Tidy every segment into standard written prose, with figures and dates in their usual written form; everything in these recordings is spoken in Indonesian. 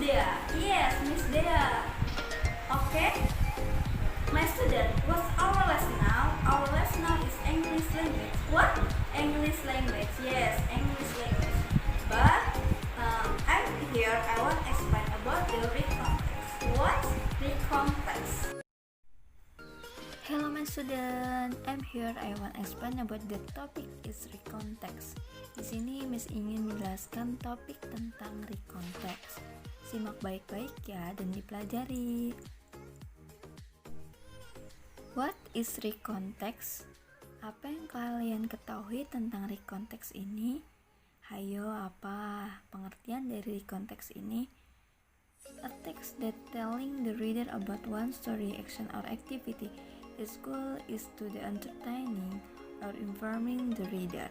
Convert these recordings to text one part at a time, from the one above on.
Dea. Yes, Miss Dea. Okay. My student, what's our lesson now? Our lesson now is English language. What? English language. Yes, English language. But I'm here. I want to explain about the recontext. What? Recontext. Hello my student, I'm here. I want to explain about the topic is recontext. Di sini Miss ingin menjelaskan topik tentang recontext. Simak baik-baik ya dan dipelajari. What is recontext? Apa yang kalian ketahui tentang recontext ini? Hayo, apa pengertian dari recontext ini? A text that telling the reader about one story, action, or activity. Its goal is to the entertaining or informing the reader.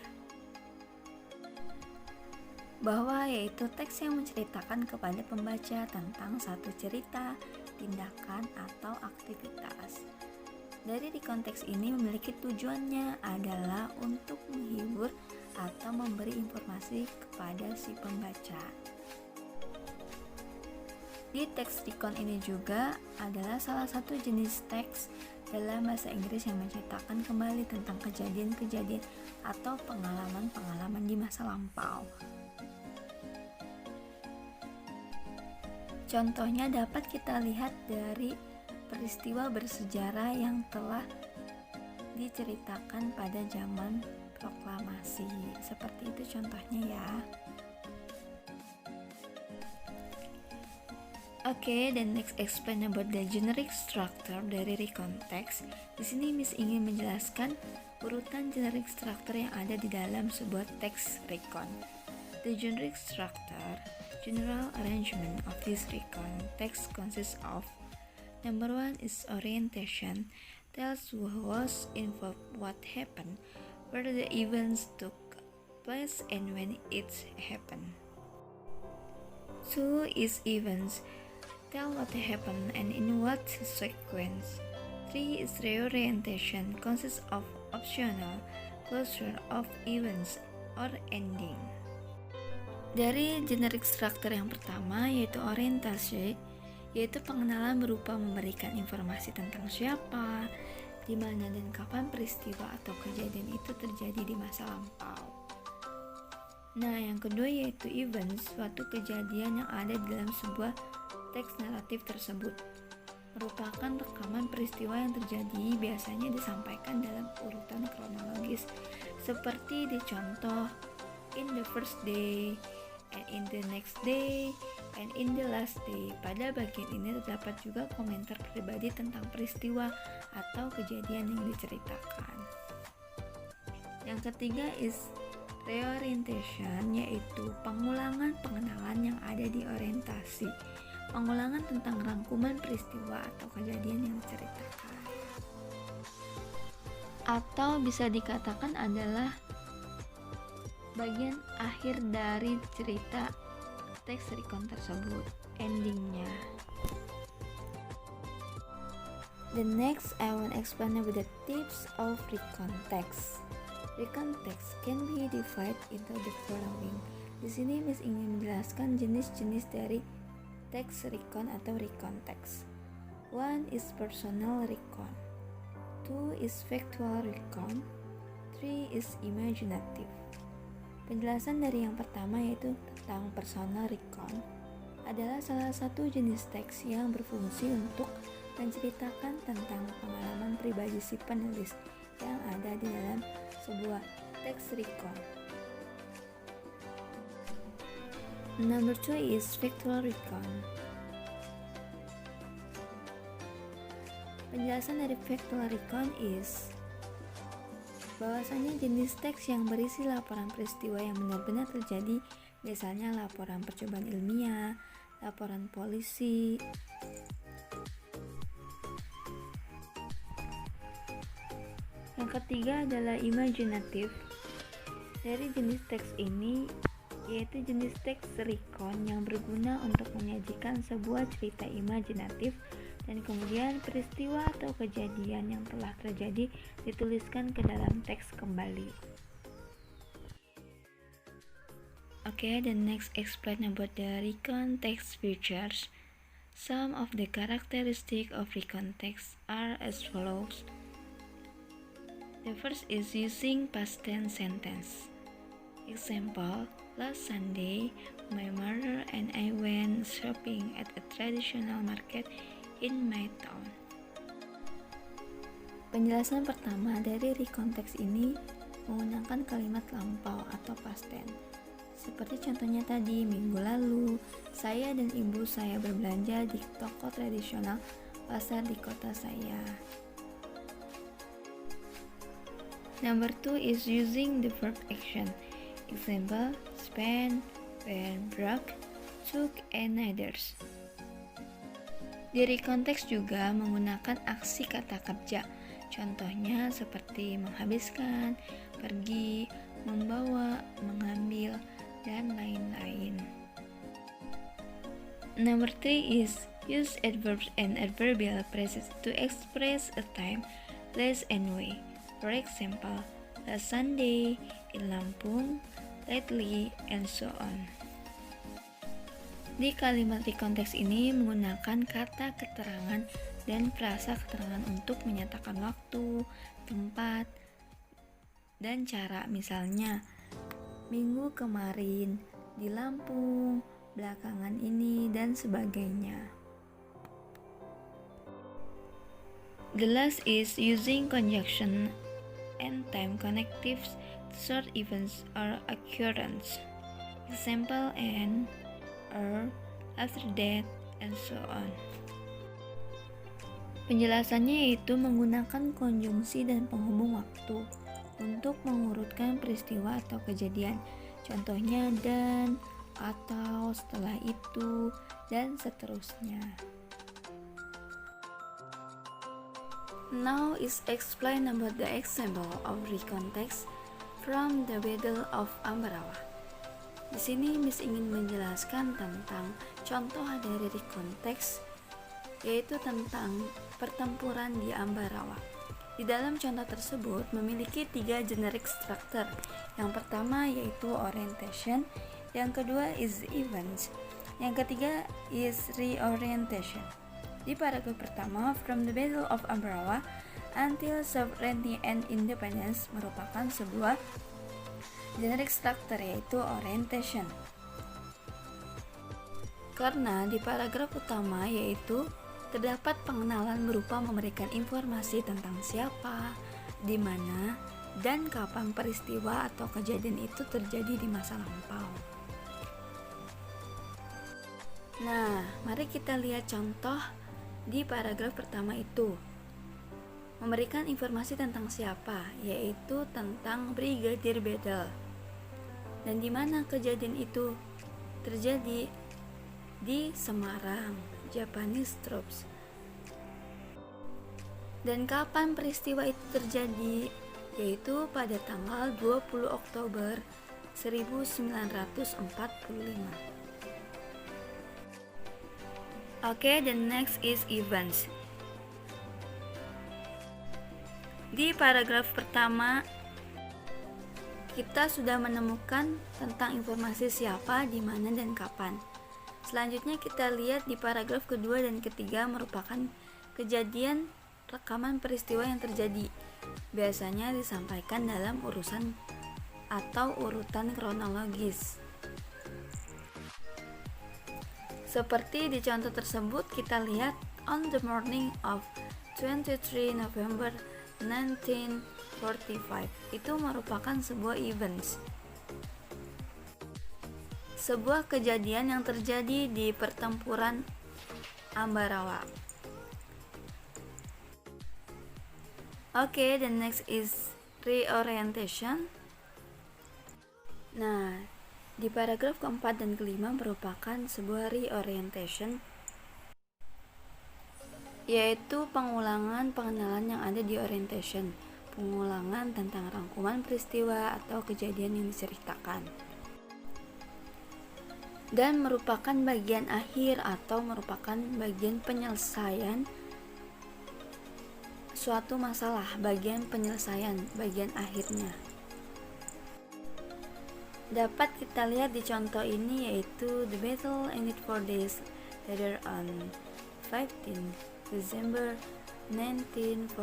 Bahwa yaitu teks yang menceritakan kepada pembaca tentang satu cerita, tindakan, atau aktivitas. Dari rekonteks ini memiliki tujuannya adalah untuk menghibur atau memberi informasi kepada si pembaca. Di teks recon ini juga adalah salah satu jenis teks dalam bahasa Inggris yang menceritakan kembali tentang kejadian-kejadian atau pengalaman-pengalaman di masa lampau. Contohnya dapat kita lihat dari peristiwa bersejarah yang telah diceritakan pada zaman proklamasi. Seperti itu contohnya ya. Oke, then next explain about the generic structure dari recontext. Di sini Miss ingin menjelaskan urutan generic structure yang ada di dalam sebuah teks recon. The generic structure, general arrangement of this recon text consists of: number 1 is orientation, tells who was involved, what happened, where the events took place, and when it happened. 2 is events, tell what happened and in what sequence. 3 is reorientation, consists of optional closure of events or ending. Dari generic structure yang pertama yaitu orientasi, yaitu pengenalan berupa memberikan informasi tentang siapa, di mana dan kapan peristiwa atau kejadian itu terjadi di masa lampau. Nah, yang kedua yaitu events, suatu kejadian yang ada di dalam sebuah teks naratif tersebut. Merupakan rekaman peristiwa yang terjadi, biasanya disampaikan dalam urutan kronologis seperti di contoh in the first day, and in the next day, and in the last day. Pada bagian ini terdapat juga komentar pribadi tentang peristiwa atau kejadian yang diceritakan. Yang ketiga is reorientation, yaitu pengulangan pengenalan yang ada di orientasi. Pengulangan tentang rangkuman peristiwa atau kejadian yang diceritakan. Atau bisa dikatakan adalah bagian akhir dari cerita teks recon tersebut, endingnya. The next I want to explain about the tips of recon text. Recon text can be divided into the following. Di sini Miss ingin menjelaskan jenis-jenis dari teks recon atau recon text. 1 is personal recon, 2 is factual recon, 3 is imaginative. Penjelasan dari yang pertama yaitu tentang personal recon adalah salah satu jenis teks yang berfungsi untuk menceritakan tentang pengalaman pribadi si penulis yang ada di dalam sebuah teks recon. Number 2 is factual recon. Penjelasan dari factual recon is bahwasanya jenis teks yang berisi laporan peristiwa yang benar-benar terjadi, misalnya laporan percobaan ilmiah, laporan polisi. Yang ketiga adalah imaginatif. Dari jenis teks ini yaitu jenis teks recon yang berguna untuk menyajikan sebuah cerita imajinatif dan kemudian peristiwa atau kejadian yang telah terjadi dituliskan ke dalam teks kembali. Okay, the next explain about the recon text features. Some of the characteristics of recon text are as follows. The first is using past tense sentence. Example, last Sunday, my mother and I went shopping at a traditional market in my town. Penjelasan pertama dari recon text ini menggunakan kalimat lampau atau past tense. Seperti contohnya tadi, minggu lalu, saya dan ibu saya berbelanja di toko tradisional pasar di kota saya. Number 2 is using the verb action. Example, spend, went, brought, took, and others. Di recon text juga menggunakan aksi kata kerja. Contohnya seperti menghabiskan, pergi, membawa, mengambil, dan lain-lain. Number 3 is use adverbs and adverbial phrases to express a time, place, and way. For example, last Sunday, in Lampung, lately, and so on. Di kalimat recon text ini menggunakan kata keterangan dan frasa keterangan untuk menyatakan waktu, tempat, dan cara. Misalnya, minggu kemarin, di Lampung, belakangan ini, dan sebagainya. The last is using conjunction and time connectives to short events or occurrence. Example, and, after that, and so on. Penjelasannya yaitu menggunakan konjungsi dan penghubung waktu untuk mengurutkan peristiwa atau kejadian. Contohnya dan, atau, setelah itu, dan seterusnya. Now is explain about the example of recon text from the Battle of Ambarawa. Di sini Miss ingin menjelaskan tentang contoh dari recon text, yaitu tentang pertempuran di Ambarawa. Di dalam contoh tersebut memiliki 3 generic structure. Yang pertama yaitu orientation, yang kedua is events, yang ketiga is reorientation. Di paragraf pertama, from the Battle of Ambarawa until sovereignty and independence merupakan sebuah generic structure yaitu orientation. Karena di paragraf utama yaitu terdapat pengenalan berupa memberikan informasi tentang siapa, di mana, dan kapan peristiwa atau kejadian itu terjadi di masa lampau. Nah, mari kita lihat contoh di paragraf pertama itu. Memberikan informasi tentang siapa, yaitu tentang Brigadier Battle. Dan di mana kejadian itu terjadi? Di Semarang, Japanese troops. Dan kapan peristiwa itu terjadi? Yaitu pada tanggal 20 Oktober 1945. Okay, the next is events. Di paragraf pertama kita sudah menemukan tentang informasi siapa, di mana, dan kapan. Selanjutnya kita lihat di paragraf kedua dan ketiga merupakan kejadian rekaman peristiwa yang terjadi. Biasanya disampaikan dalam urusan atau urutan kronologis. Seperti di contoh tersebut kita lihat on the morning of 23 November 1945. Itu merupakan sebuah events. Sebuah kejadian yang terjadi di pertempuran Ambarawa. Okay, the next is reorientation. Nah, di paragraf keempat dan kelima merupakan sebuah reorientation, yaitu pengulangan pengenalan yang ada di orientation, pengulangan tentang rangkuman peristiwa atau kejadian yang diceritakan, dan merupakan bagian akhir atau merupakan bagian penyelesaian suatu masalah, bagian penyelesaian, bagian akhirnya. Dapat kita lihat di contoh ini yaitu the battle ended 4 days later on 15 December 1945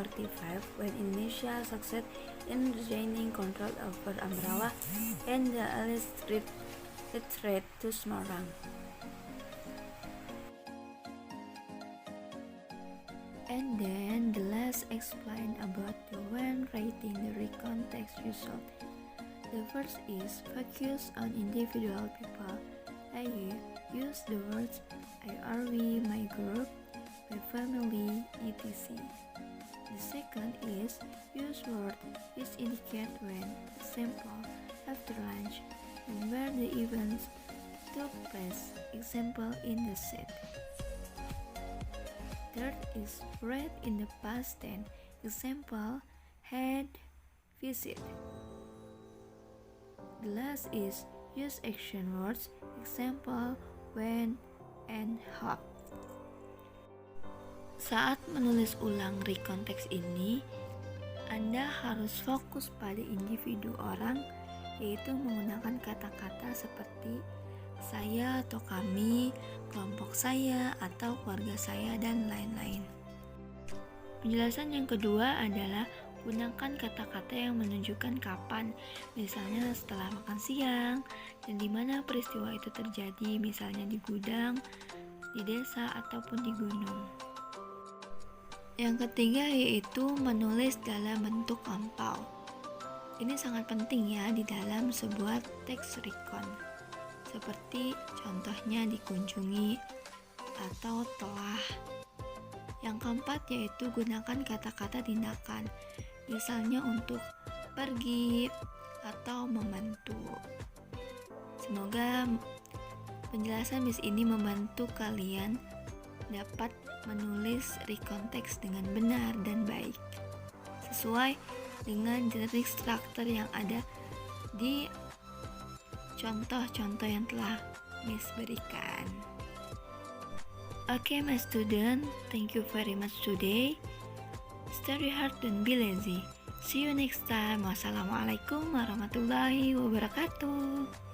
when Indonesia succeeded in regaining control over Ambarawa and the Allies retreat to Semarang. And then the last explain about the when writing the recontext result. The first is focus on individual people, i.e. use the words I are we, my group, my family, etc. The second is use words which indicate when, example, after lunch, and where the events took place, example in the set. Third is read in the past tense, example, had, visit. The last is use action words, example, when, and how. Saat menulis ulang rekonteks ini, Anda harus fokus pada individu orang, yaitu menggunakan kata-kata seperti saya atau kami, kelompok saya atau keluarga saya, dan lain-lain. Penjelasan yang kedua adalah gunakan kata-kata yang menunjukkan kapan, misalnya setelah makan siang, dan di mana peristiwa itu terjadi, misalnya di gudang, di desa, ataupun di gunung. Yang ketiga yaitu menulis dalam bentuk lampau. Ini sangat penting ya di dalam sebuah teks recon. Seperti contohnya dikunjungi atau telah. Yang keempat yaitu gunakan kata-kata tindakan, misalnya untuk pergi atau membantu. Semoga penjelasan Miss ini membantu kalian dapat menulis rekonteks dengan benar dan baik sesuai dengan jenis struktur yang ada di contoh-contoh yang telah Miss berikan. Okay, my student, thank you very much today. Study hard and be lazy. See you next time. Wassalamualaikum warahmatullahi wabarakatuh.